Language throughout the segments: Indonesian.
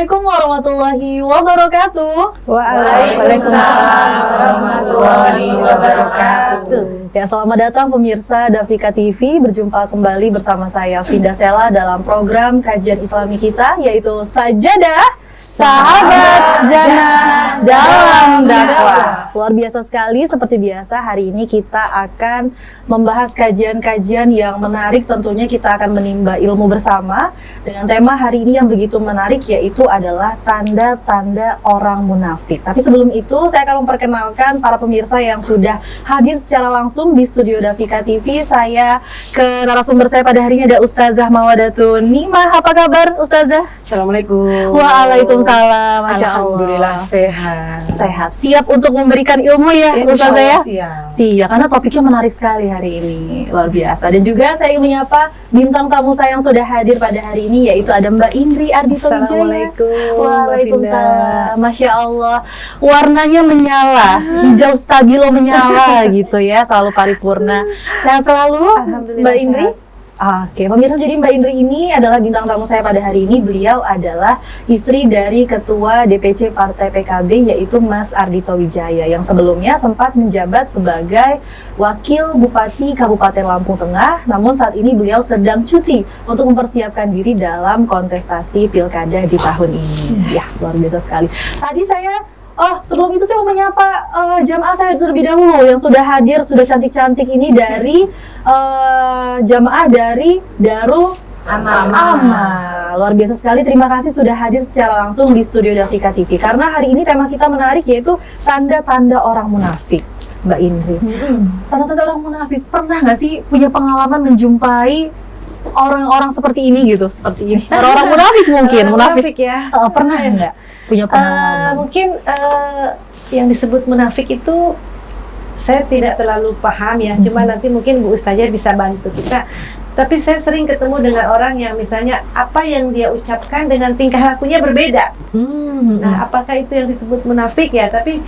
Assalamualaikum warahmatullahi wabarakatuh. Waalaikumsalam warahmatullahi wabarakatuh. Ya, selamat datang pemirsa Dafika TV. Berjumpa kembali bersama saya Finda Sela dalam program kajian Islami kita, yaitu Sajadah Sahabat Jannah dalam Dakwah. Luar biasa sekali, seperti biasa hari ini kita akan membahas kajian-kajian yang menarik. Tentunya kita akan menimba ilmu bersama dengan tema hari ini yang begitu menarik, yaitu adalah tanda-tanda orang munafik. Tapi sebelum itu saya akan memperkenalkan para pemirsa yang sudah hadir secara langsung di studio Dafika TV. Saya ke narasumber saya pada hari ini ada Ustazah Mawadatun Nimah. Apa kabar Ustazah? Assalamualaikum. Waalaikumsalam. Masya Allah. Alhamdulillah sehat. Sehat. Siap untuk memberikan ilmu ya Ustazah ya? Siap, karena topiknya menarik sekali hari ini. Luar biasa. Dan juga saya ingin menyapa bintang tamu saya yang sudah hadir pada hari ini, yaitu ada Mbak Indri Ardhito Wijaya. Assalamualaikum. Waalaikumsalam. Masya Allah. Warnanya menyala, hijau stabilo menyala gitu ya, selalu paripurna. Sehat selalu Mbak Indri? Oke, pemirsa, jadi Mbak Indri ini adalah bintang tamu saya pada hari ini. Beliau adalah istri dari Ketua DPC Partai PKB, yaitu Mas Ardhito Wijaya, yang sebelumnya sempat menjabat sebagai Wakil Bupati Kabupaten Lampung Tengah. Namun saat ini beliau sedang cuti untuk mempersiapkan diri dalam kontestasi Pilkada di tahun ini. Ya, luar biasa sekali. Tadi sebelum itu saya mau menyapa jamaah saya terlebih dahulu yang sudah hadir, sudah cantik-cantik ini dari jamaah dari Darul Amal. Luar biasa sekali, terima kasih sudah hadir secara langsung di studio Dafika TV. Karena hari ini tema kita menarik, yaitu tanda-tanda orang munafik. Mbak Indri, tanda-tanda orang munafik, pernah nggak sih punya pengalaman menjumpai orang-orang seperti ini gitu, seperti ini? Orang-orang munafik mungkin, munafik ya. Pernah nggak punya pengalaman? Mungkin yang disebut munafik itu saya tidak terlalu paham ya, cuma nanti mungkin Bu Ustazah bisa bantu kita. Tapi saya sering ketemu dengan orang yang misalnya apa yang dia ucapkan dengan tingkah lakunya berbeda. Nah, apakah itu yang disebut munafik ya? Tapi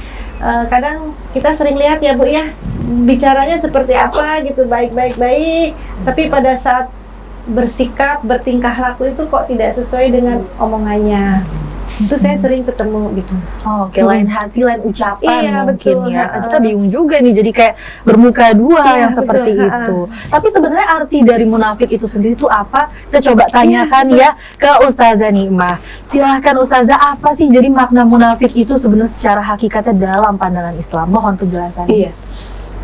kadang kita sering lihat ya Bu ya, bicaranya seperti apa gitu, baik-baik, tapi pada saat bersikap, bertingkah laku itu kok tidak sesuai dengan omongannya. Itu saya sering ketemu gitu. Oke, lain hati, lain ucapan Iya, mungkin betul. ya. Kita bingung juga nih, jadi kayak bermuka dua yang seperti betul. itu. Tapi sebenarnya arti dari munafik itu sendiri itu apa? Kita coba tanyakan ya ke Ustazah Nimah. Silahkan Ustazah, apa sih jadi makna munafik itu sebenarnya secara hakikatnya dalam pandangan Islam? Mohon penjelasannya. Iya.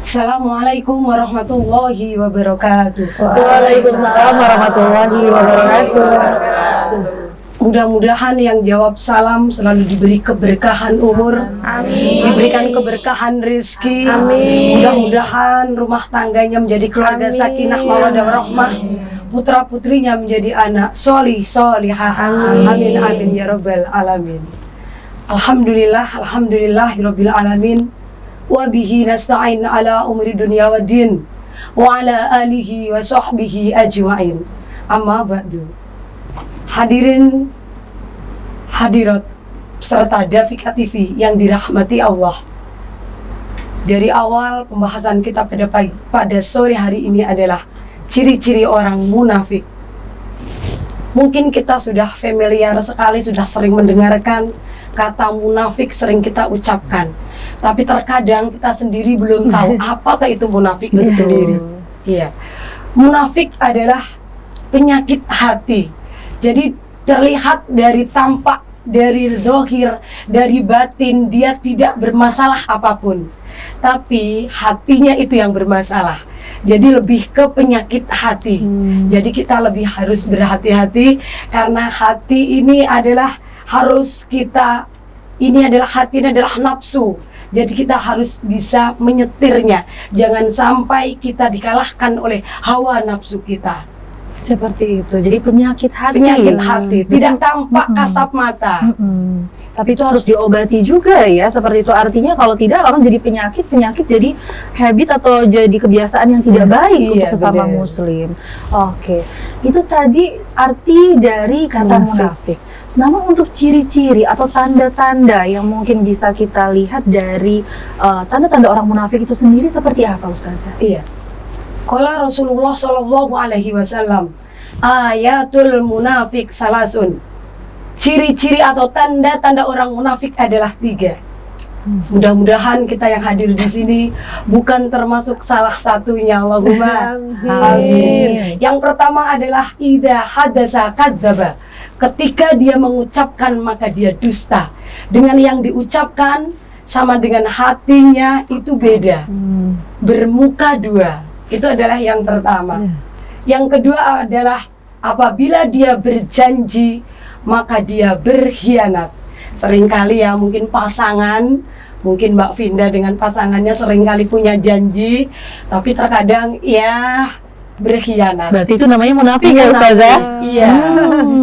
Assalamualaikum warahmatullahi wabarakatuh. Waalaikumsalam warahmatullahi wabarakatuh. Mudah-mudahan yang jawab salam selalu diberi keberkahan umur, diberikan keberkahan rezeki. Mudah-mudahan rumah tangganya menjadi keluarga sakinah mawaddah warahmah, putra putrinya menjadi anak solih solihah. Amin amin ya rabbal alamin. Alhamdulillahirabbil alamin. Wa bihi nasta'in ala umri dunya waddin wa ala alihi wa sahbihi ajma'in. Amma ba'du. Hadirin hadirat serta Dafika TV yang dirahmati Allah. Dari awal pembahasan kita pada sore hari ini adalah ciri-ciri orang munafik. Mungkin kita sudah familiar sekali, sudah sering mendengarkan kata munafik, sering kita ucapkan. Tapi terkadang kita sendiri belum tahu apakah itu munafik itu sendiri. Iya. Munafik adalah penyakit hati. Jadi terlihat dari tampak, dari zahir, dari batin, dia tidak bermasalah apapun. Tapi hatinya itu yang bermasalah. Jadi lebih ke penyakit hati. Jadi kita lebih harus berhati-hati, karena hati ini adalah hati ini adalah nafsu. Jadi kita harus bisa menyetirnya. Jangan sampai kita dikalahkan oleh hawa nafsu kita. Seperti itu. Jadi penyakit hati. Penyakit hati tidak tampak kasat mata. Tapi itu harus diobati juga ya. Seperti itu, artinya kalau tidak orang jadi penyakit jadi habit atau jadi kebiasaan yang tidak baik untuk sesama muslim. Oke. Itu tadi arti dari kata munafik. Namun untuk ciri-ciri atau tanda-tanda yang mungkin bisa kita lihat dari tanda-tanda orang munafik itu sendiri seperti apa Ustazah? Iya. Qala Rasulullah sallallahu alaihi wasallam, ayatul munafik salasun. ciri-ciri atau tanda-tanda orang munafik adalah 3. Mudah-mudahan kita yang hadir di sini bukan termasuk salah satunya. Allahumma amin. Yang pertama adalah idza hadasa kadzdzaba. Ketika dia mengucapkan maka dia dusta. Dengan yang diucapkan sama dengan hatinya itu beda. Bermuka 2. Itu adalah yang pertama. Yang kedua adalah apabila dia berjanji maka dia berkhianat. Seringkali ya mungkin pasangan, mungkin Mbak Vinda dengan pasangannya seringkali punya janji, tapi terkadang ya berkhianat. Berarti itu namanya munafik ya Ustazah? Iya,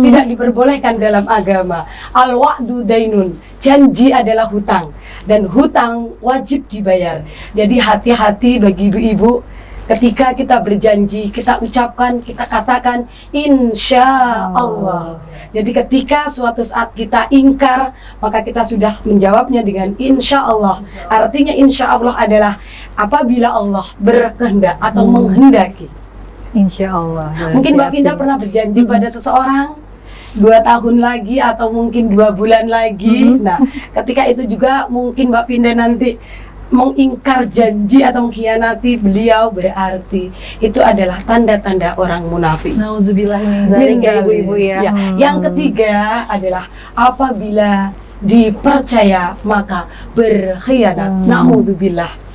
tidak diperbolehkan dalam agama. Al-wa'du dainun, janji adalah hutang, dan hutang wajib dibayar. Jadi hati-hati bagi ibu-ibu, ketika kita berjanji, kita ucapkan, kita katakan insya Allah. Jadi ketika suatu saat kita ingkar, maka kita sudah menjawabnya dengan insya Allah. Artinya insya Allah adalah apabila Allah berkehendak atau menghendaki. Insya Allah. Mungkin Mbak Vinda pernah berjanji pada seseorang 2 tahun lagi atau mungkin 2 bulan lagi. Nah, ketika itu juga mungkin Mbak Vinda nanti mengingkar janji atau mengkhianati beliau, berarti itu adalah tanda-tanda orang munafik. Nauzubillah min dzalik ya ibu-ibu ya. Yang ketiga adalah apabila dipercaya maka berkhianat. Naudzubillah.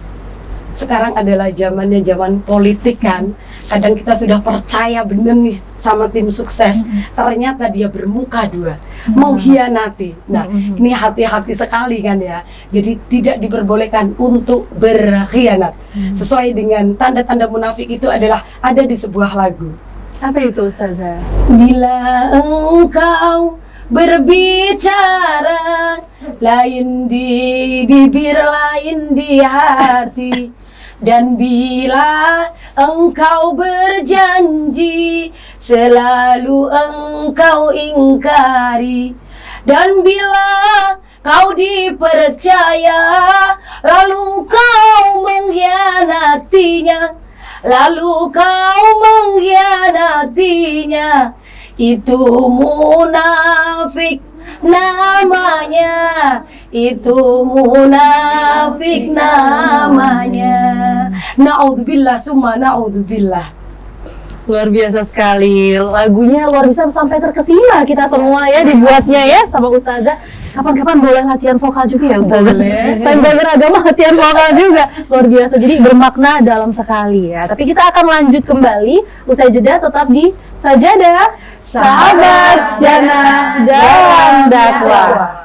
Sekarang adalah zamannya zaman politik kan. Kadang kita sudah percaya bener nih sama tim sukses, ternyata dia bermuka 2, mengkhianati. Nah, ini hati-hati sekali kan ya. Jadi tidak diperbolehkan untuk berkhianat. Sesuai dengan tanda-tanda munafik itu adalah ada di sebuah lagu. Apa itu Ustazah? Bila engkau berbicara, lain di bibir, lain di hati. Dan bila engkau berjanji, selalu engkau ingkari. Dan bila kau dipercaya, lalu kau mengkhianatinya. Lalu kau mengkhianatinya. Itu munafik namanya, itu munafik namanya. Naudzubillah summa naudzubillah. Luar biasa sekali, lagunya luar biasa sampai terkesima kita semua ya dibuatnya ya sama Ustazah. Kapan-kapan boleh latihan vokal juga ya Ustazah? Time belajar agama latihan vokal juga, luar biasa. Jadi bermakna dalam sekali ya. Tapi kita akan lanjut kembali usai jeda, tetap di Sajadah Sahabat Jannah dalam dakwah.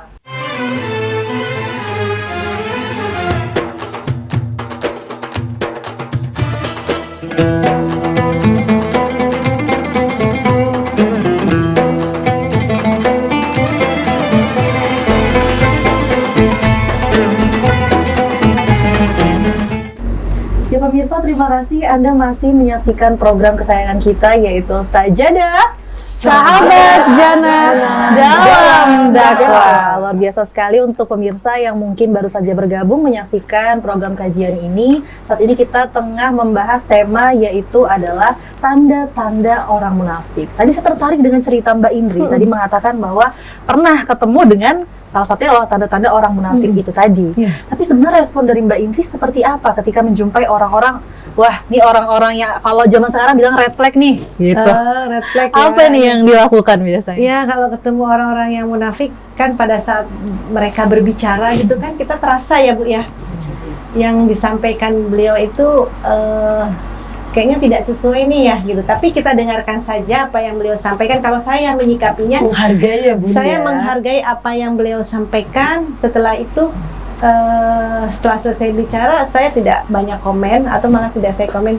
Ya pemirsa, terima kasih Anda masih menyaksikan program kesayangan kita yaitu Sajadah Sahabat Jannah dalam dakwah. Luar biasa sekali untuk pemirsa yang mungkin baru saja bergabung menyaksikan program kajian ini. Saat ini kita tengah membahas tema yaitu adalah tanda-tanda orang munafik. Tadi saya tertarik dengan cerita Mbak Indri, tadi mengatakan bahwa pernah ketemu dengan salah satunya adalah tanda-tanda orang munafik itu tadi. Tapi sebenarnya respon dari Mbak Indri seperti apa ketika menjumpai orang-orang, wah ini orang-orang yang kalau zaman sekarang bilang red flag nih gitu. Red flag Apa nih yang dilakukan biasanya? Ya, kalau ketemu orang-orang yang munafik kan pada saat mereka berbicara gitu kan kita terasa ya Bu ya, yang disampaikan beliau itu kayaknya tidak sesuai nih ya gitu. Tapi kita dengarkan saja apa yang beliau sampaikan. Kalau saya menyikapinya, Menghargai ya Bunda. saya menghargai apa yang beliau sampaikan. Setelah itu setelah selesai bicara, saya tidak banyak komen atau malah tidak saya komen.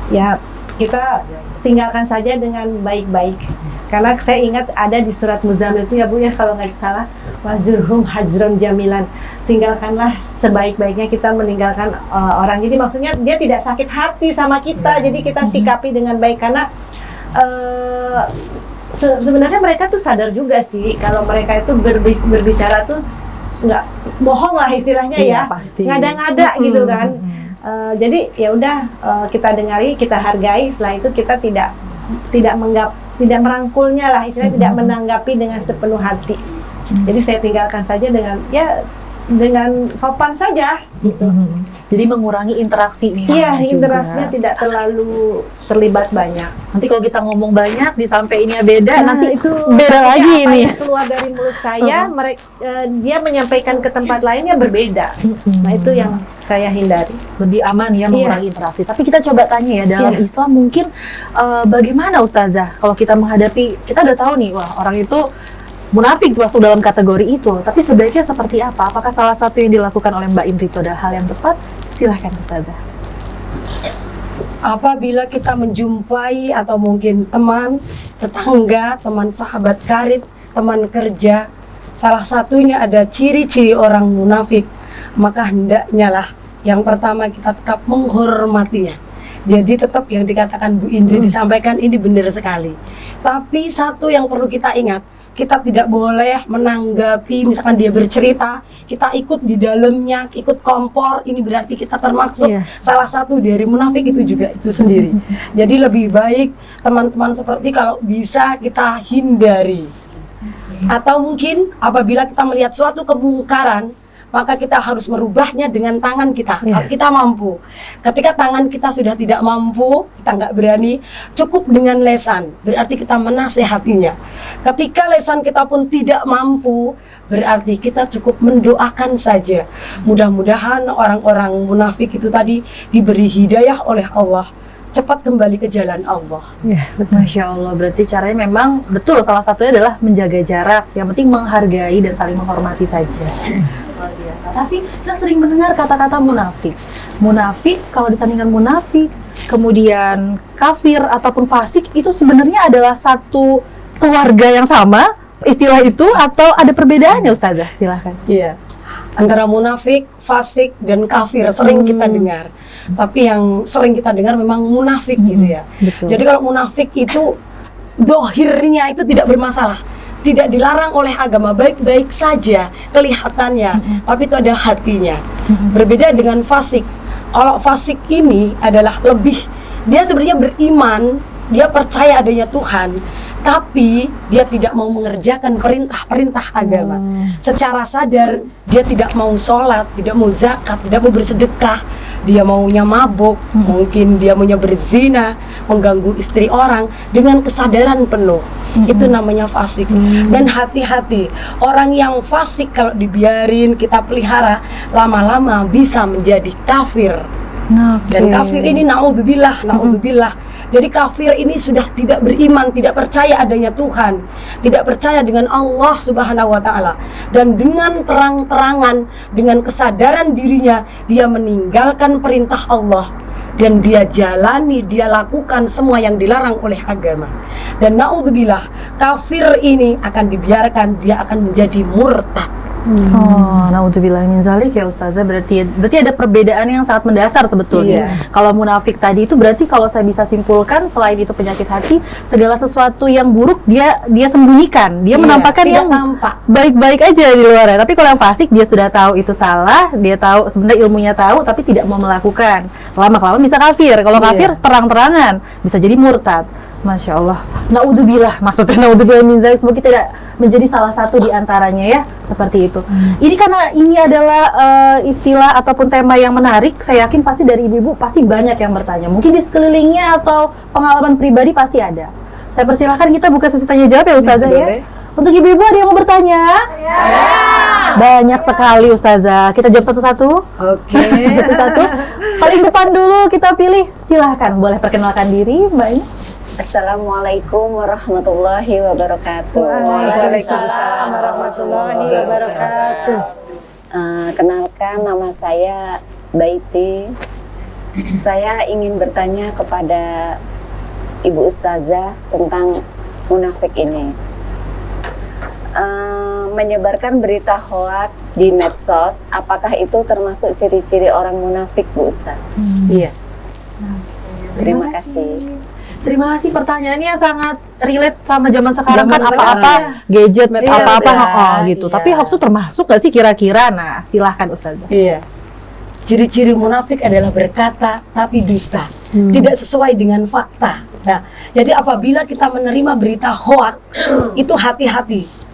Ya kita tinggalkan saja dengan baik-baik. Karena saya ingat ada di surat Muzammil itu ya Bu ya, kalau nggak salah, wazurhum hajron jamilan. Tinggalkanlah sebaik-baiknya, kita meninggalkan orang. Jadi maksudnya dia tidak sakit hati sama kita, jadi kita sikapi dengan baik. Karena sebenarnya mereka tuh sadar juga sih kalau mereka itu berbicara tuh nggak bohong lah istilahnya ya, pasti. Ngada-ngada gitu kan. Jadi ya udah, kita dengari, kita hargai. Setelah itu kita tidak tidak merangkulnya lah, istilahnya tidak menanggapi dengan sepenuh hati. Jadi saya tinggalkan saja dengan sopan saja gitu. Jadi mengurangi interaksi nih. Iya, juga. interaksinya tidak terlalu terlibat banyak. Nanti kalau kita ngomong banyak disampaikannya beda, nanti itu beda lagi apa ini. yang keluar dari mulut saya, dia menyampaikan ke tempat lainnya berbeda. Nah, itu yang saya hindari. Lebih aman ya mengurangi interaksi. Tapi kita coba tanya ya, dalam Islam mungkin bagaimana Ustazah kalau kita menghadapi, kita udah tahu nih, wah orang itu munafik masuk dalam kategori itu, tapi sebaiknya seperti apa? Apakah salah satu yang dilakukan oleh Mbak Indri itu adalah hal yang tepat? Silahkan Ustazah. Apabila kita menjumpai atau mungkin teman, tetangga, teman sahabat karib, teman kerja, salah satunya ada ciri-ciri orang munafik, maka hendaknya lah yang pertama kita tetap menghormatinya. Jadi tetap yang dikatakan Bu Indri disampaikan ini benar sekali. Tapi satu yang perlu kita ingat, kita tidak boleh menanggapi, misalkan dia bercerita, kita ikut di dalamnya, ikut kompor, ini berarti kita termasuk salah satu dari munafik itu juga itu sendiri. Jadi lebih baik teman-teman seperti kalau bisa kita hindari. Atau mungkin apabila kita melihat suatu kemungkaran, maka kita harus merubahnya dengan tangan kita, kalau kita mampu. Ketika tangan kita sudah tidak mampu, kita nggak berani, cukup dengan lesan, berarti kita menasehatinya. Ketika lesan kita pun tidak mampu, berarti kita cukup mendoakan saja. Mudah-mudahan orang-orang munafik itu tadi diberi hidayah oleh Allah, cepat kembali ke jalan Allah. Masya Allah, berarti caranya memang betul, salah satunya adalah menjaga jarak, yang penting menghargai dan saling menghormati saja. Luar biasa. Tapi kita sering mendengar kata-kata munafik. Munafik, kalau disandingkan munafik, kemudian kafir ataupun fasik, itu sebenarnya adalah satu keluarga yang sama, istilah itu, atau ada perbedaannya Ustazah? Silahkan. Iya, antara munafik, fasik, dan kafir sering kita dengar. Tapi yang sering kita dengar memang munafik gitu ya. Betul. Jadi kalau munafik itu dohirnya itu tidak bermasalah, tidak dilarang oleh agama, baik-baik saja kelihatannya, tapi itu adalah hatinya. Berbeda dengan fasik. Kalau fasik ini adalah lebih, dia sebenarnya beriman, dia percaya adanya Tuhan, tapi dia tidak mau mengerjakan perintah-perintah agama. Secara sadar dia tidak mau sholat, tidak mau zakat, tidak mau bersedekah, dia maunya mabuk, mungkin dia maunya berzina, mengganggu istri orang dengan kesadaran penuh. Itu namanya fasik. Dan hati-hati, orang yang fasik kalau dibiarin kita pelihara, lama-lama bisa menjadi kafir. Dan kafir ini naudzubillah. Jadi kafir ini sudah tidak beriman, tidak percaya adanya Tuhan, tidak percaya dengan Allah Subhanahu wa Ta'ala. Dan dengan terang-terangan, dengan kesadaran dirinya, dia meninggalkan perintah Allah dan dia jalani, dia lakukan semua yang dilarang oleh agama. Dan naudzubillah, kafir ini akan dibiarkan, dia akan menjadi murtad. Oh, naudzubillah min zalik ya Ustazah, berarti ada perbedaan yang sangat mendasar sebetulnya. Kalau munafik tadi itu berarti kalau saya bisa simpulkan, selain itu penyakit hati, segala sesuatu yang buruk dia sembunyikan, dia menampakkan yang baik-baik aja di luarnya. Tapi kalau yang fasik, dia sudah tahu itu salah, dia tahu sebenarnya ilmunya tahu, tapi tidak mau melakukan. Lama-kelamaan bisa kafir. Kalau kafir terang-terangan bisa jadi murtad. Masya Allah, naudzubillah, maksudnya naudzubillah min zalik, semoga kita tidak menjadi salah satu di antaranya ya, seperti itu. Ini karena ini adalah istilah ataupun tema yang menarik, saya yakin pasti dari ibu-ibu pasti banyak yang bertanya. Mungkin di sekelilingnya atau pengalaman pribadi pasti ada. Saya persilahkan kita buka sesi tanya jawab ya Ustazah ya. Untuk ibu-ibu ada yang mau bertanya? Banyak sekali Ustazah. Kita jawab satu-satu. Oke. Satu-satu. Paling depan dulu kita pilih. Silahkan, boleh perkenalkan diri Mbak Ini. Assalamualaikum warahmatullahi wabarakatuh. Waalaikumsalam warahmatullahi wabarakatuh. Kenalkan, nama saya Baiti. Saya ingin bertanya kepada Ibu Ustazah tentang munafik ini. Menyebarkan berita hoaks di medsos, apakah itu termasuk ciri-ciri orang munafik, Bu Ustaz? Iya. Terima kasih. Terima kasih, pertanyaannya sangat relate sama zaman sekarang, Zaman kan sekarang. apa-apa gadget, apa-apa gitu. Iya. Tapi hoax itu termasuk gak sih kira-kira? Nah, silahkan Ustazah. Iya. Ciri-ciri munafik adalah berkata tapi dusta, tidak sesuai dengan fakta. Nah, jadi apabila kita menerima berita hoak, itu hati-hati.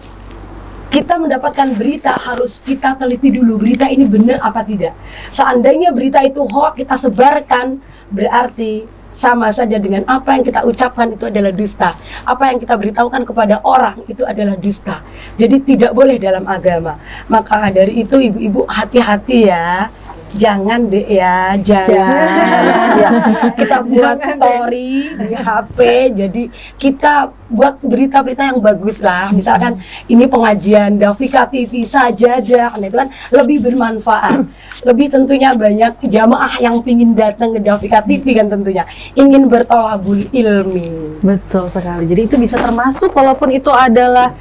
Kita mendapatkan berita harus kita teliti dulu berita ini benar apa tidak. Seandainya berita itu hoak kita sebarkan, berarti sama saja dengan apa yang kita ucapkan itu adalah dusta. Apa yang kita beritahukan kepada orang itu adalah dusta. Jadi tidak boleh dalam agama. Maka dari itu ibu-ibu hati-hati ya. Jangan deh ya, jangan. Ya. Kita buat story di HP, jadi kita buat berita-berita yang bagus lah. Misalkan ini pengajian Dafika TV Sajadah, itu kan lebih bermanfaat. Lebih tentunya banyak jamaah yang pingin datang ke Dafika TV kan tentunya ingin bertolabul ilmi. Betul sekali. Jadi itu bisa termasuk walaupun itu adalah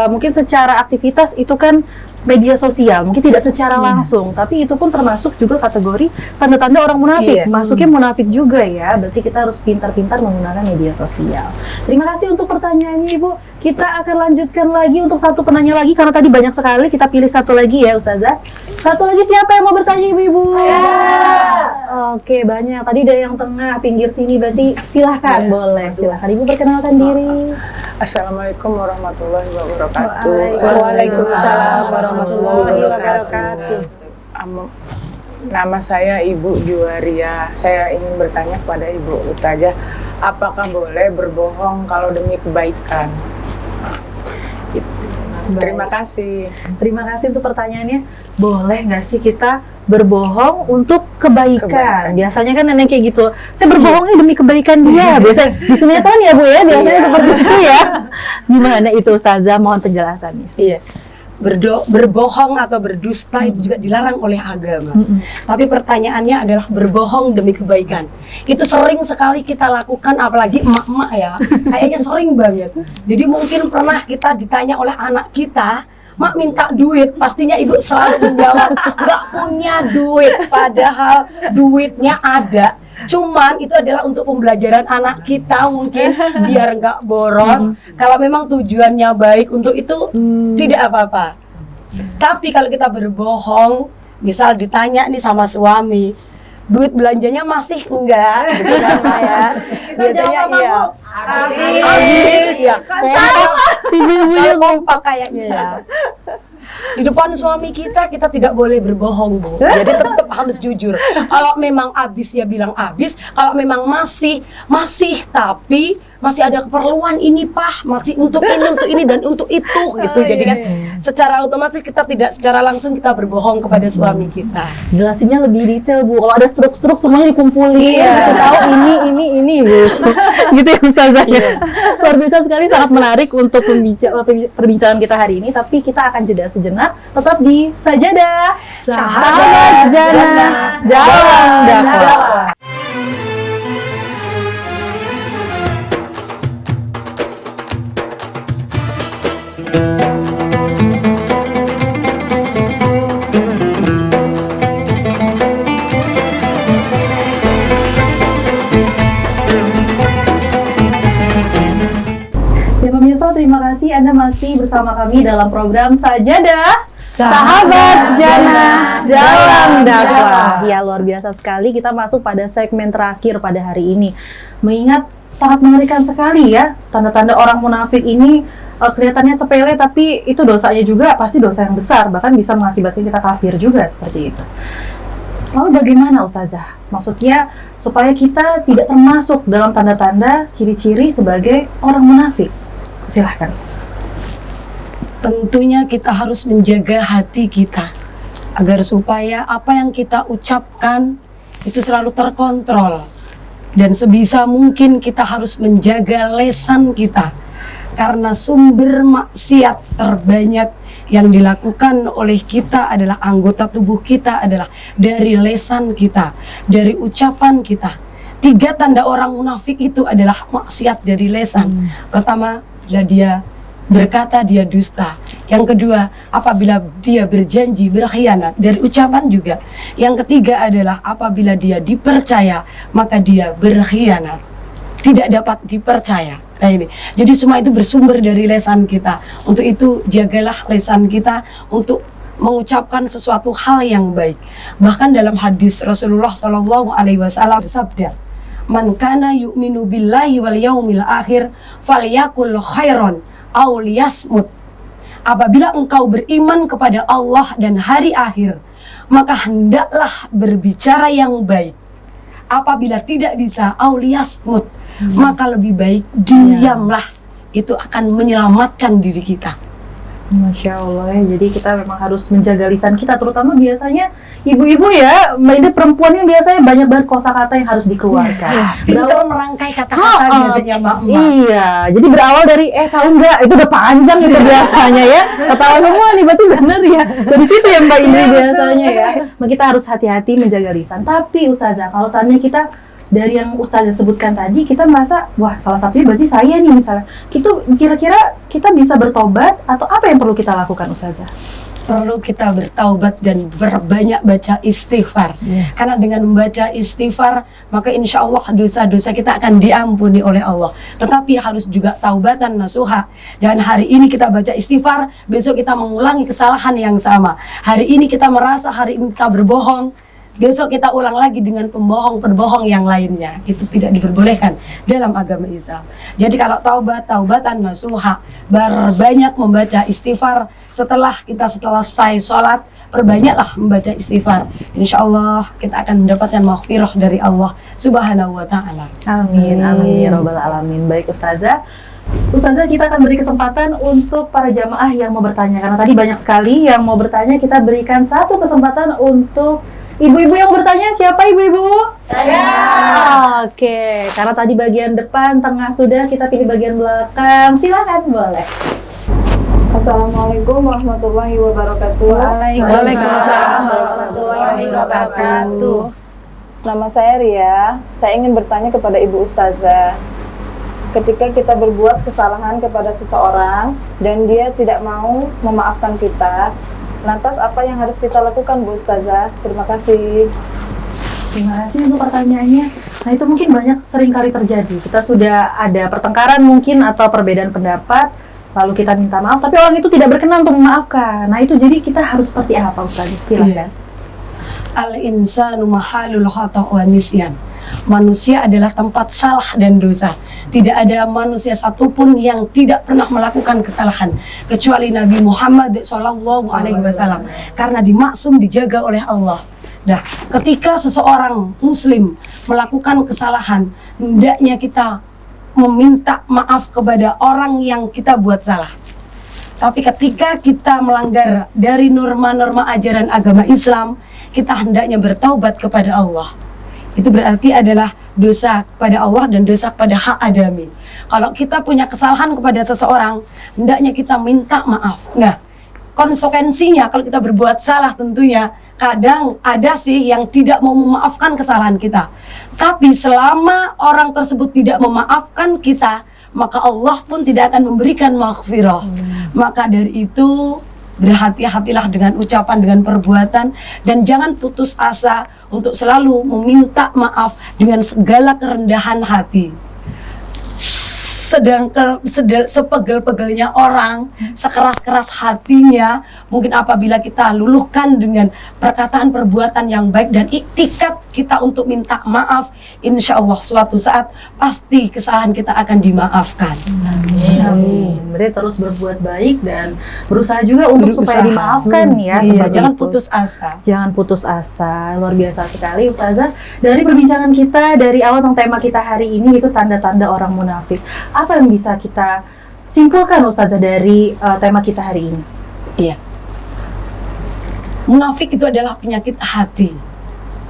mungkin secara aktivitas itu kan media sosial, mungkin tidak secara langsung, tapi itu pun termasuk juga kategori tanda-tanda orang munafik. Masuknya munafik juga ya, berarti kita harus pintar-pintar menggunakan media sosial. Terima kasih untuk pertanyaannya Ibu. Kita akan lanjutkan lagi untuk satu penanya lagi, karena tadi banyak sekali, kita pilih satu lagi ya Ustazah. Satu lagi siapa yang mau bertanya Ibu-ibu? Oke, banyak. Tadi dari yang tengah, pinggir sini, berarti silahkan, boleh. Silahkan Ibu perkenalkan diri. Assalamualaikum warahmatullahi wabarakatuh. Waalaikumsalam warahmatullahi wabarakatuh. Nama saya Ibu Juwaria. Saya ingin bertanya kepada Ibu Ustazah, apakah boleh berbohong kalau demi kebaikan? Terima kasih. Terima kasih untuk pertanyaannya. Boleh nggak sih kita berbohong untuk kebaikan? Biasanya kan nenek kayak gitu. Saya berbohongnya demi kebaikan dia. Biasanya di sinetron ya Bu ya. Biasanya seperti itu ya. Gimana itu Ustazah? Mohon penjelasannya. Iya. Berbohong atau berdusta itu juga dilarang oleh agama. Tapi pertanyaannya adalah berbohong demi kebaikan. Itu sering sekali kita lakukan, apalagi emak-emak ya. Kayaknya sering banget. Jadi mungkin pernah kita ditanya oleh anak kita, "Mak minta duit," pastinya ibu selalu menjawab, "Nggak punya duit," padahal duitnya ada. Cuman itu adalah untuk pembelajaran anak kita mungkin biar nggak boros. Kalau memang tujuannya baik untuk itu tidak apa-apa. Tapi kalau kita berbohong, misal ditanya nih sama suami, duit belanjanya masih enggak? Gitu kan ya. Biasanya iya. Habis ya. Si ibunya kompak kayaknya ya. Di depan suami kita tidak boleh berbohong Bu. Jadi tetap harus jujur. Kalau memang habis ya bilang habis. Kalau memang masih tapi masih ada keperluan ini Pak, masih untuk ini dan untuk itu gitu. Jadi kan secara otomatis kita tidak secara langsung kita berbohong kepada suami kita. Jelasinnya lebih detail Bu. Kalau ada struk-struk semuanya dikumpulin. Kita tahu ini gitu. Gitu ya Ustazah. Luar biasa sekali, sangat menarik untuk perbincangan kita hari ini. Tapi kita akan jeda sejenak. Tetap di Sajadah, Sahabat Jannah dalam dakwah. Pemirsa, terima kasih Anda masih bersama kami dalam program Sajadah, Sahabat Jannah dalam dakwah. Ya, luar biasa sekali, kita masuk pada segmen terakhir pada hari ini. Mengingat sangat mengerikan sekali ya, tanda-tanda orang munafik ini kelihatannya sepele, tapi itu dosanya juga pasti dosa yang besar, bahkan bisa mengakibatkan kita kafir juga seperti itu. Lalu bagaimana Ustazah? Maksudnya supaya kita tidak termasuk dalam tanda-tanda ciri-ciri sebagai orang munafik. Silahkan. Tentunya kita harus menjaga hati kita agar supaya apa yang kita ucapkan itu selalu terkontrol, dan sebisa mungkin kita harus menjaga lisan kita, karena sumber maksiat terbanyak yang dilakukan oleh kita adalah anggota tubuh kita adalah dari lisan kita, dari ucapan kita. 3 tanda orang munafik itu adalah maksiat dari lisan. Pertama, bila dia berkata dia dusta. Yang kedua, apabila dia berjanji berkhianat, dari ucapan juga. Yang ketiga adalah apabila dia dipercaya, maka dia berkhianat, tidak dapat dipercaya. Nah ini, jadi semua itu bersumber dari lisan kita. Untuk itu jagalah lisan kita untuk mengucapkan sesuatu hal yang baik. Bahkan dalam hadis Rasulullah SAW bersabda, Man kana yu'minu billahi wal yaumil akhir falyakul khairon aw liyasmut. Apabila engkau beriman kepada Allah dan hari akhir, maka hendaklah berbicara yang baik. Apabila tidak bisa aw liyasmut, maka lebih baik diamlah. Itu akan menyelamatkan diri kita. Masya Allah ya, jadi kita memang harus menjaga lisan kita, terutama biasanya ibu-ibu ya, Mbak Ida perempuan yang biasanya banyak banget kosakata yang harus dikeluarkan. Pintar merangkai kata-kata biasanya Mbak. Iya, jadi berawal dari tahu nggak, itu udah panjang itu biasanya ya. Ketawa semua nih, berarti bener ya. Dari situ ya Mbak Indri biasanya ya. Kita harus hati-hati menjaga lisan. Tapi Ustazah, kalau seandainya kita dari yang Ustazah sebutkan tadi, kita merasa, wah salah satunya berarti saya nih misalnya. Kira-kira kita bisa bertobat atau apa yang perlu kita lakukan Ustazah? Perlu kita bertaubat dan berbanyak baca istighfar. Karena dengan membaca istighfar, maka insya Allah dosa-dosa kita akan diampuni oleh Allah. Tetapi harus juga taubatan nasuha. Dan hari ini kita baca istighfar, besok kita mengulangi kesalahan yang sama. Hari ini kita merasa hari ini kita berbohong, besok kita ulang lagi dengan pembohong-pembohong yang lainnya. Itu tidak diperbolehkan dalam agama Islam. Jadi kalau taubatan nasuha, berbanyak membaca istighfar. Setelah kita selesai sholat, perbanyaklah membaca istighfar. Insya Allah kita akan mendapatkan maghfirah dari Allah Subhanahu wa Ta'ala. Amin, amin ya Rabbal Alamin. Baik Ustazah, kita akan beri kesempatan untuk para jamaah yang mau bertanya. Karena tadi banyak sekali yang mau bertanya, kita berikan satu kesempatan untuk ibu-ibu yang mau bertanya. Siapa ibu-ibu? Saya. Oke, karena tadi bagian depan, tengah sudah, kita pilih bagian belakang. Silakan, boleh. Assalamualaikum warahmatullahi wabarakatuh. Waalaikumsalam warahmatullahi wabarakatuh. Nama saya Ria. Saya ingin bertanya kepada Ibu Ustazah. Ketika kita berbuat kesalahan kepada seseorang dan dia tidak mau memaafkan kita, lantas apa yang harus kita lakukan, Bu Ustazah? Terima kasih. Terima kasih untuk pertanyaannya. Nah itu mungkin sering kali terjadi. Kita sudah ada pertengkaran mungkin atau perbedaan pendapat, lalu kita minta maaf, tapi orang itu tidak berkenan untuk memaafkan. Nah itu jadi kita harus seperti apa Ustaz? Silakan. Al-insanu mahalul khata' wa nisyan. Manusia adalah tempat salah dan dosa. Tidak ada manusia satupun yang tidak pernah melakukan kesalahan kecuali Nabi Muhammad SAW, karena dimaksum, dijaga oleh Allah. Nah, ketika seseorang muslim melakukan kesalahan, hendaknya kita meminta maaf kepada orang yang kita buat salah. Tapi ketika kita melanggar dari norma-norma ajaran agama Islam, kita hendaknya bertaubat kepada Allah. Itu berarti adalah dosa kepada Allah dan dosa kepada hak adami. Kalau kita punya kesalahan kepada seseorang, hendaknya kita minta maaf. Nah, konsekuensinya kalau kita berbuat salah tentunya kadang ada sih yang tidak mau memaafkan kesalahan kita. Tapi selama orang tersebut tidak memaafkan kita, maka Allah pun tidak akan memberikan maghfirah. Maka dari itu berhati-hatilah dengan ucapan, dengan perbuatan, dan jangan putus asa untuk selalu meminta maaf dengan segala kerendahan hati. Sedangkan sepegel-pegelnya orang, sekeras-keras hatinya, mungkin apabila kita luluhkan dengan perkataan perbuatan yang baik dan iktikad kita untuk minta maaf, insya Allah suatu saat pasti kesalahan kita akan dimaafkan. Amin. Berarti terus berbuat baik dan berusaha juga untuk supaya dimaafkan ya. Iya, jangan itu. putus asa. Jangan putus asa. Luar biasa sekali Ustazah. Dari perbincangan kita dari awal tentang tema kita hari ini, itu tanda-tanda orang munafik. Apa yang bisa kita simpulkan Ustazah dari tema kita hari ini? Iya. Munafik itu adalah penyakit hati.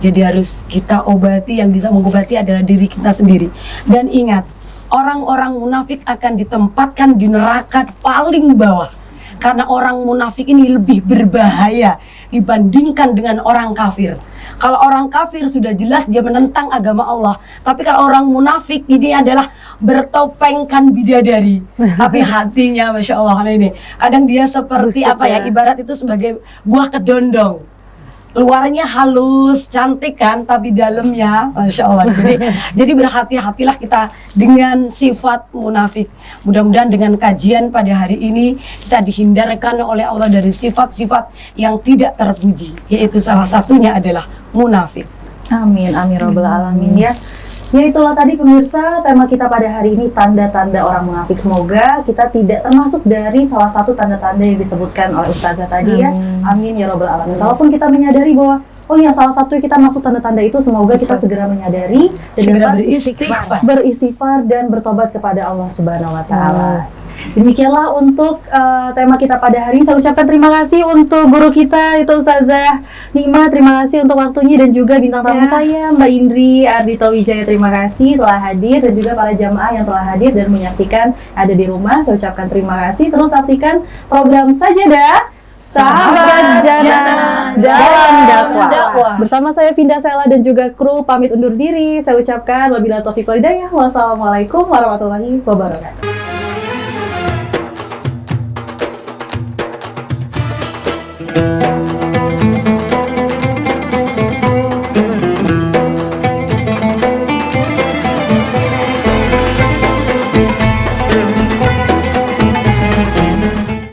Jadi harus kita obati, yang bisa mengobati adalah diri kita sendiri. Dan ingat, orang-orang munafik akan ditempatkan di neraka paling bawah. Karena orang munafik ini lebih berbahaya dibandingkan dengan orang kafir. Kalau orang kafir sudah jelas dia menentang agama Allah. Tapi kalau orang munafik ini adalah bertopengkan bidadari. Tapi hatinya Masya Allah ini. Kadang dia seperti Rusuk apa ya, ibarat itu sebagai buah kedondong. Luarnya halus, cantik kan, tapi dalamnya Masya Allah. Jadi berhati-hatilah kita dengan sifat munafik. Mudah-mudahan dengan kajian pada hari ini kita dihindarkan oleh Allah dari sifat-sifat yang tidak terpuji, yaitu salah satunya adalah munafik. Amin, amin Rabbal Alamin ya. Ya itulah tadi pemirsa tema kita pada hari ini, tanda-tanda orang munafik. Semoga kita tidak termasuk dari salah satu tanda-tanda yang disebutkan oleh Ustazah tadi ya. Amin ya robbal alamin. Kalaupun kita menyadari bahwa oh ya salah satu kita masuk tanda-tanda itu, semoga kita segera menyadari dan Segera dapat beristighfar dan bertobat kepada Allah Subhanahu wa taala. Demikianlah untuk tema kita pada hari ini. Saya ucapkan terima kasih untuk guru kita itu Ustazah Nikma, terima kasih untuk waktunya, dan juga bintang tamu saya Mbak Indri Ardhito Wijaya, terima kasih telah hadir, dan juga para jamaah yang telah hadir dan menyaksikan ada di rumah. Saya ucapkan terima kasih. Terus saksikan program Sajadah Sahabat Jannah dalam dakwah. Bersama saya Vinda Sela dan juga kru pamit undur diri. Saya ucapkan wabillahi taufiq wal hidayah. Wassalamualaikum warahmatullahi wabarakatuh.